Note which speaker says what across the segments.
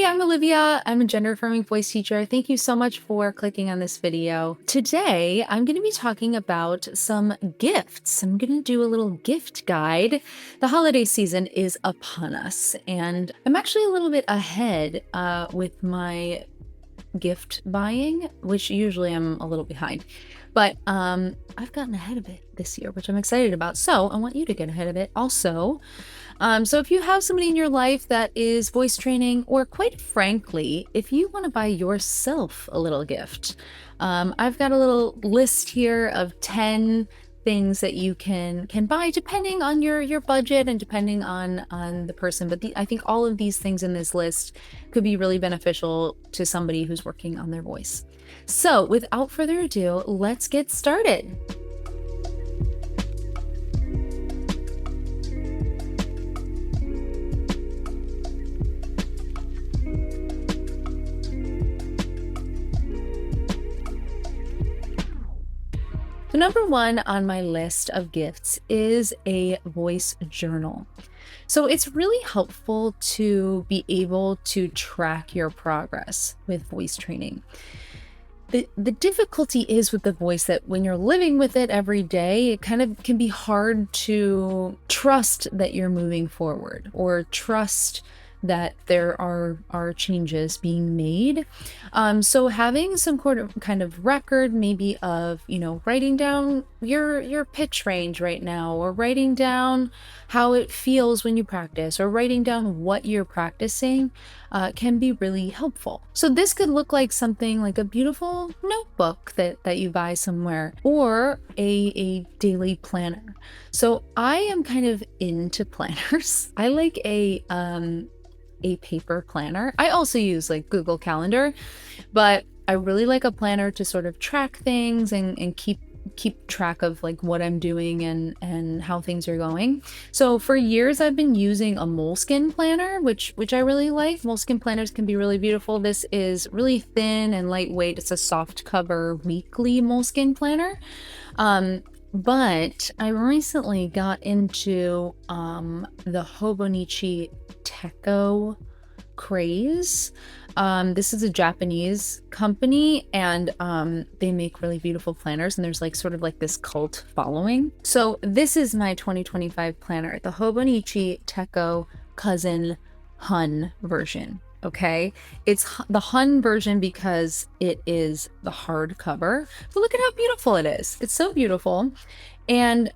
Speaker 1: Hey, I'm Olivia. I'm a gender-affirming voice teacher. Thank you so much for clicking on this video. Today, I'm going to be talking about some gifts. I'm going to do a little gift guide. The holiday season is upon us, and I'm actually a little bit ahead with my gift buying, which usually I'm a little behind. But I've gotten ahead of it this year, which I'm excited about. So I want you to get ahead of it also. So if you have somebody in your life that is voice training, or quite frankly, if you want to buy yourself a little gift, I've got a little list here of 10 things that you can buy depending on your budget and depending on the person. But I think all of these things in this list could be really beneficial to somebody who's working on their voice. So without further ado, let's get started. So number one on my list of gifts is a voice journal. So it's really helpful to be able to track your progress with voice training. The difficulty is with the voice that when you're living with it every day, it kind of can be hard to trust that you're moving forward or trust that there are changes being made. So having some kind of record, maybe of, writing down your pitch range right now, or writing down how it feels when you practice, or writing down what you're practicing, can be really helpful. So this could look like something like a beautiful notebook that you buy somewhere, or a daily planner. So I am kind of into planners. I like a paper planner. I also use like Google Calendar, but I really like a planner to sort of track things and keep track of like what I'm doing and how things are going. So for years I've been using a Moleskine planner, which I really like. Moleskine planners can be really beautiful. This is really thin and lightweight. It's a soft cover weekly Moleskine planner. But I recently got into the Hobonichi Techo craze. This is a Japanese company, and they make really beautiful planners, and there's like sort of like this cult following. So this is my 2025 planner, the Hobonichi Techo Cousin Hun version. Okay, it's the Hun version because it is the hardcover, but look at how beautiful it is. It's so beautiful. And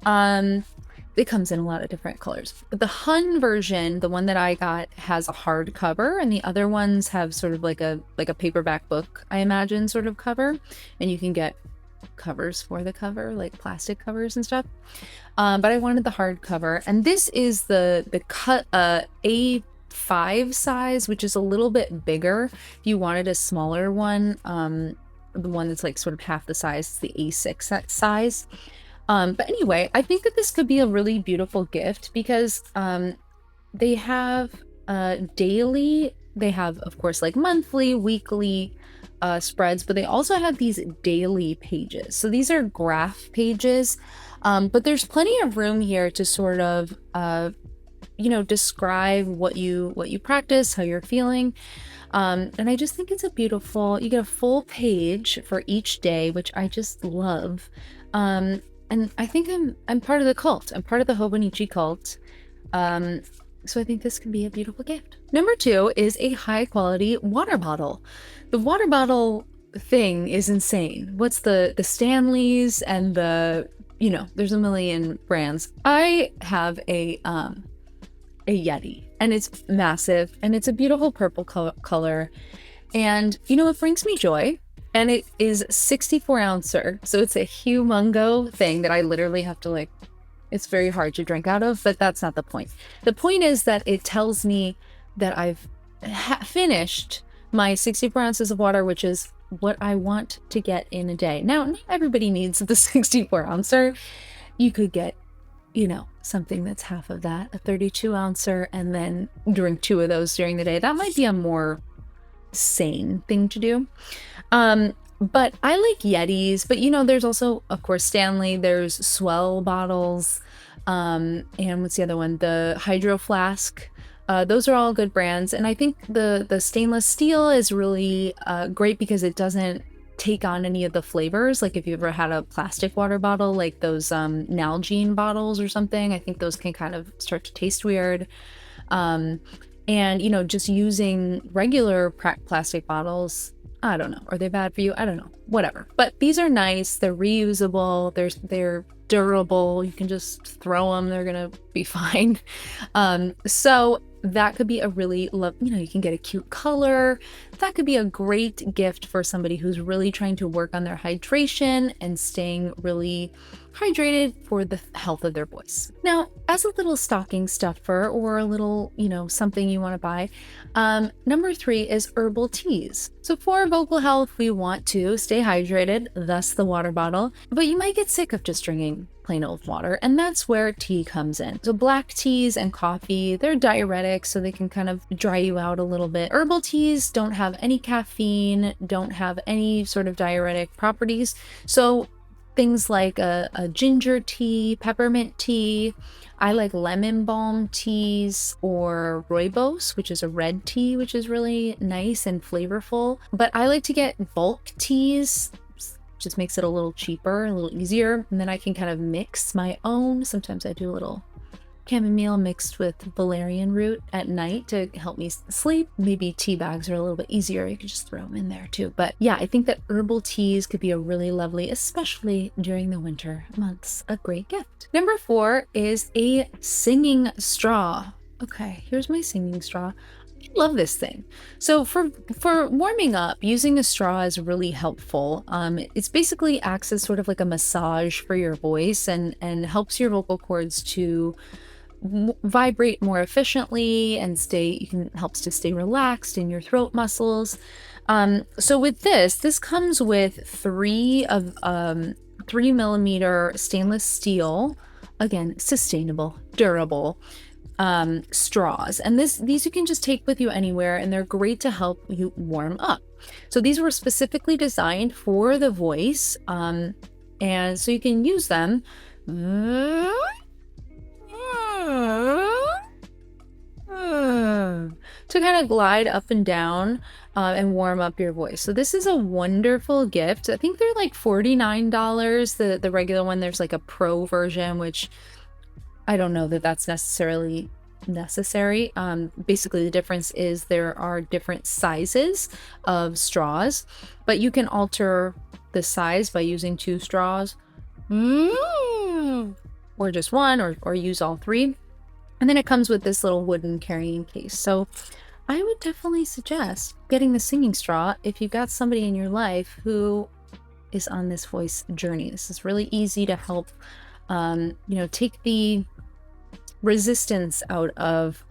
Speaker 1: it comes in a lot of different colors, but the Hun version, the one that I got, has a hardcover, and the other ones have sort of like a paperback book, I imagine, sort of cover, and you can get covers for the cover, like plastic covers and stuff. But I wanted the hardcover, and this is the cut A5 size, which is a little bit bigger. If you wanted a smaller one, the one that's like sort of half the size, is the A6 size. But anyway, I think that this could be a really beautiful gift because they have daily, they have, of course, like monthly, weekly spreads, but they also have these daily pages. So these are graph pages, but there's plenty of room here to sort of describe what you practice, how you're feeling. And I just think it's you get a full page for each day, which I just love. And I think I'm part of the cult. I'm part of the Hobonichi cult. So I think this can be a beautiful gift. Number two is a high quality water bottle. The water bottle thing is insane. What's the Stanleys and there's a million brands. I have a Yeti, and it's massive, and it's a beautiful purple color. And it brings me joy. And it is 64 ouncer, so it's a humongo thing that I literally have to it's very hard to drink out of, but that's not the point. The point is that it tells me that I've finished my 64 ounces of water, which is what I want to get in a day. Now, not everybody needs the 64 ouncer. You could get, something that's half of that, a 32 ouncer, and then drink 2 of those during the day. That might be a more sane thing to do. But I like Yetis, but there's also, of course, Stanley, there's Swell bottles, and what's the other one? The Hydro Flask Those are all good brands. And I think the stainless steel is really great because it doesn't take on any of the flavors. Like if you ever had a plastic water bottle, like those Nalgene bottles or something, I think those can kind of start to taste weird. And you know, just using regular plastic bottles, I don't know, are they bad for you? I don't know, whatever. But these are nice, they're reusable, they're durable, you can just throw them, they're gonna be fine. So that could be a really you know, you can get a cute color. That could be a great gift for somebody who's really trying to work on their hydration and staying really hydrated for the health of their voice. Now, as a little stocking stuffer or a little, you know, something you want to buy, number 3 is herbal teas. So for vocal health, we want to stay hydrated, thus the water bottle, but you might get sick of just drinking plain old water, and that's where tea comes in. So black teas and coffee, they're diuretics, so they can kind of dry you out a little bit. Herbal teas don't have any caffeine, don't have any sort of diuretic properties, so things like a ginger tea, peppermint tea. I like lemon balm teas or rooibos, which is a red tea, which is really nice and flavorful. But I like to get bulk teas, just makes it a little cheaper, a little easier. And then I can kind of mix my own. Sometimes I do a little chamomile mixed with valerian root at night to help me sleep. Maybe tea bags are a little bit easier. You could just throw them in there too. But yeah, I think that herbal teas could be a really lovely, especially during the winter months, a great gift. Number 4 is a singing straw. Okay, here's my singing straw. I love this thing. So for warming up, using a straw is really helpful. It's basically acts as sort of like a massage for your voice and helps your vocal cords to vibrate more efficiently and helps to stay relaxed in your throat muscles. So with this comes with 3mm stainless steel, again, sustainable, durable, straws. And these you can just take with you anywhere, and they're great to help you warm up. So these were specifically designed for the voice, and so you can use them to kind of glide up and down and warm up your voice. So this is a wonderful gift. I think they're like $49. The regular one, there's like a pro version, which I don't know that that's necessarily necessary. Basically the difference is there are different sizes of straws, but you can alter the size by using 2 straws or just one, or use all 3. And then it comes with this little wooden carrying case. So I would definitely suggest getting the singing straw if you've got somebody in your life who is on this voice journey. This is really easy to help, take the resistance out of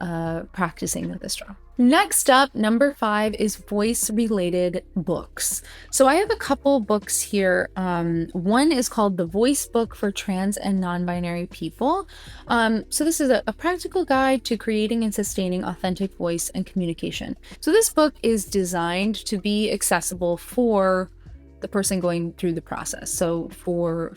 Speaker 1: practicing with the straw. Next up, number 5 is voice-related books. So I have a couple books here. One is called The Voice Book for Trans and Non-Binary People. So this is a practical guide to creating and sustaining authentic voice and communication. So this book is designed to be accessible for the person going through the process. So for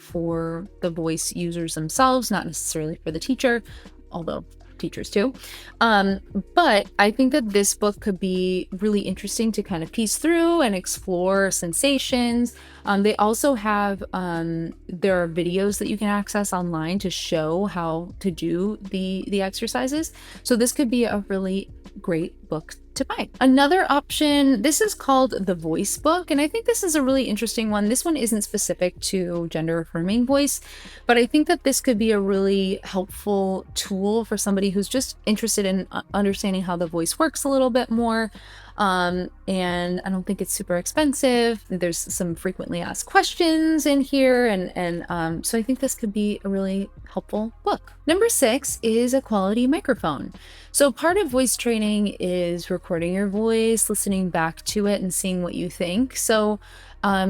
Speaker 1: the voice users themselves, not necessarily for the teacher, although teachers too. But I think that this book could be really interesting to kind of piece through and explore sensations. They also have, there are videos that you can access online to show how to do the exercises. So this could be a really great book to buy. Another option, this is called The Voice Book, and I think this is a really interesting one. This one isn't specific to gender-affirming voice, but I think that this could be a really helpful tool for somebody who's just interested in understanding how the voice works a little bit more. And I don't think it's super expensive. There's some frequently asked questions in here, and so I think this could be a really helpful book. Number 6 is a quality microphone. So part of voice training is recording your voice, listening back to it, and seeing what you think. So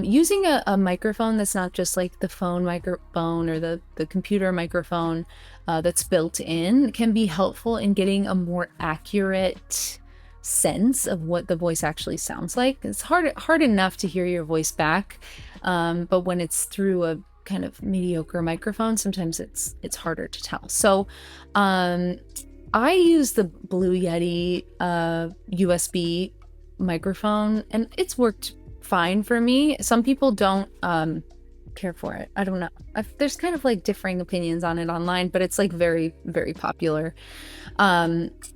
Speaker 1: using a microphone that's not just like the phone microphone or the computer microphone that's built in can be helpful in getting a more accurate sense of what the voice actually sounds like. It's hard enough to hear your voice back, but when it's through a kind of mediocre microphone, sometimes it's harder to tell. So I use the Blue Yeti USB microphone, and it's worked fine for me. Some people don't care for it. I don't know. There's kind of like differing opinions on it online, but it's like very, very popular.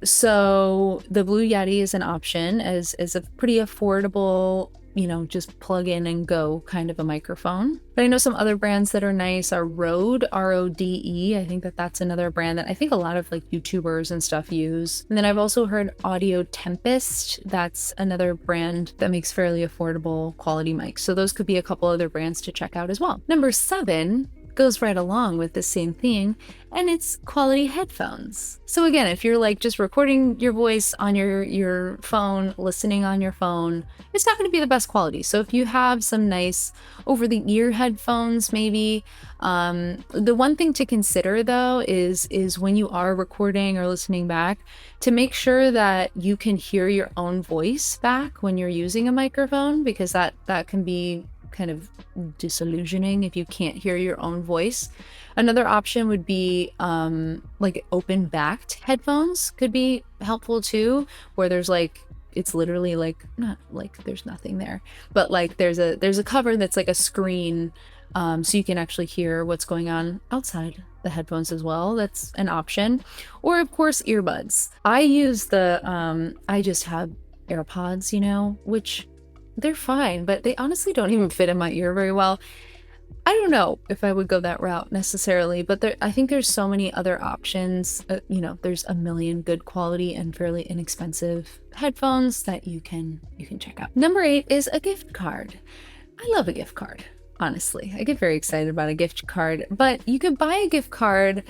Speaker 1: So the Blue Yeti is an option as a pretty affordable, you know, just plug in and go kind of a microphone. But I know some other brands that are nice are Rode, Rode. I think that that's another brand that I think a lot of like YouTubers and stuff use. And then I've also heard Audio Tempest. That's another brand that makes fairly affordable quality mics. So those could be a couple other brands to check out as well. Number 7 goes right along with the same thing, and it's quality headphones. So again, if you're like just recording your voice on your phone, listening on your phone, it's not going to be the best quality. So if you have some nice over-the-ear headphones, maybe, the one thing to consider though is when you are recording or listening back, to make sure that you can hear your own voice back when you're using a microphone, because that can be kind of disillusioning if you can't hear your own voice. Another option would be like open backed headphones could be helpful too, where there's like, it's literally like, not like there's nothing there, but like there's a cover that's like a screen, so you can actually hear what's going on outside the headphones as well. That's an option. Or of course earbuds. I use I just have AirPods, you know, which they're fine, but they honestly don't even fit in my ear very well. I don't know if I would go that route necessarily, but I think there's so many other options. You know, there's a million good quality and fairly inexpensive headphones that you can check out. Number 8 is a gift card. I love a gift card. Honestly, I get very excited about a gift card, but you could buy a gift card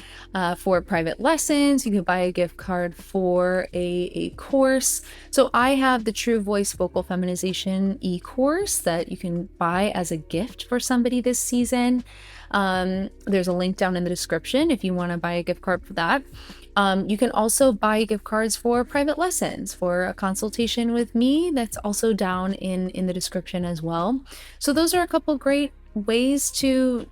Speaker 1: for private lessons. You could buy a gift card for a course. So I have the True Voice Vocal Feminization e-course that you can buy as a gift for somebody this season. There's a link down in the description if you want to buy a gift card for that. You can also buy gift cards for private lessons, for a consultation with me. That's also down in the description as well. So those are a couple great ways to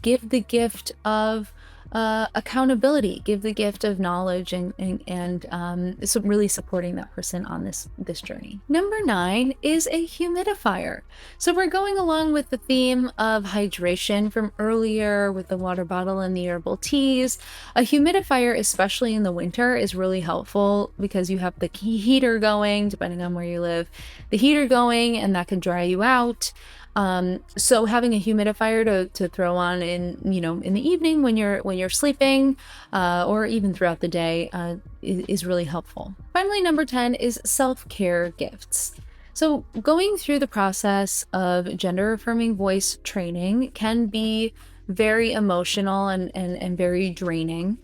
Speaker 1: give the gift of accountability, give the gift of knowledge, and so really supporting that person on this journey. Number 9 is a humidifier. So we're going along with the theme of hydration from earlier with the water bottle and the herbal teas. A humidifier, especially in the winter, is really helpful because you have the heater going, depending on where you live, the heater going, and that can dry you out. So having a humidifier to throw on in the evening when you're sleeping, or even throughout the day, is really helpful. Finally, number 10 is self-care gifts. So going through the process of gender-affirming voice training can be very emotional and very draining.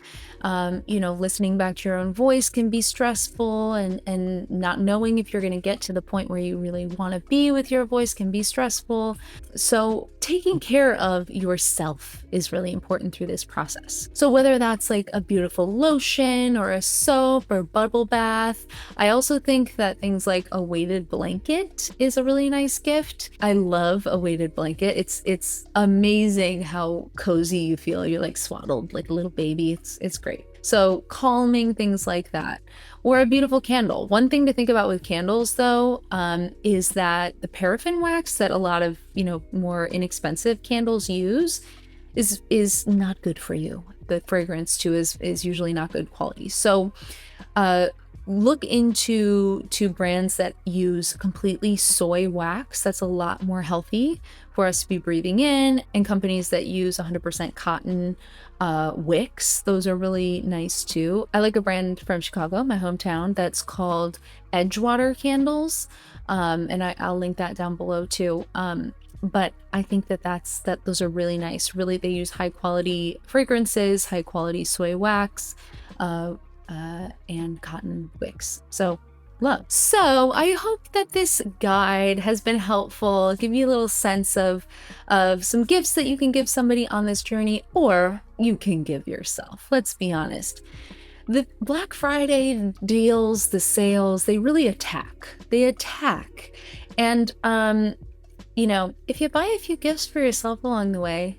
Speaker 1: Listening back to your own voice can be stressful, and not knowing if you're going to get to the point where you really want to be with your voice can be stressful. So taking care of yourself is really important through this process. So whether that's like a beautiful lotion or a soap or bubble bath, I also think that things like a weighted blanket is a really nice gift. I love a weighted blanket. It's amazing how cozy you feel. You're like swaddled like a little baby. It's great. So calming, things like that. Or a beautiful candle. One thing to think about with candles though, is that the paraffin wax that a lot of, more inexpensive candles use is not good for you. The fragrance too is usually not good quality. So look into brands that use completely soy wax. That's a lot more healthy for us to be breathing in, and companies that use 100% cotton wicks. Those are really nice too. I like a brand from Chicago, my hometown, that's called Edgewater candles, and I'll link that down below too. But I think that those are really nice. Really, they use high quality fragrances, high quality soy wax, and cotton wicks. So love. So I hope that this guide has been helpful, give you a little sense of some gifts that you can give somebody on this journey, or you can give yourself. Let's be honest. The Black Friday deals, the sales, they really attack. And, if you buy a few gifts for yourself along the way,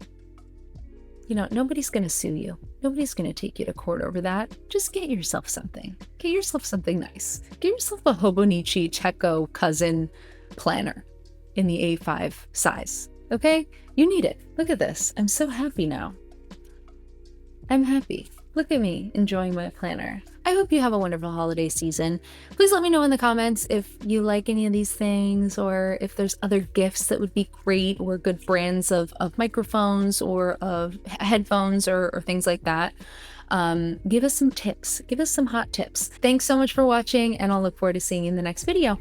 Speaker 1: You know, nobody's going to sue you. Nobody's going to take you to court over that. Just get yourself something. Get yourself something nice. Get yourself a Hobonichi Techo cousin planner in the A5 size. Okay? You need it. Look at this. I'm so happy now. I'm happy. Look at me enjoying my planner. I hope you have a wonderful holiday season. Please let me know in the comments if you like any of these things, or if there's other gifts that would be great, or good brands of microphones or of headphones or things like that. Give us some tips. Give us some hot tips. Thanks so much for watching, and I'll look forward to seeing you in the next video.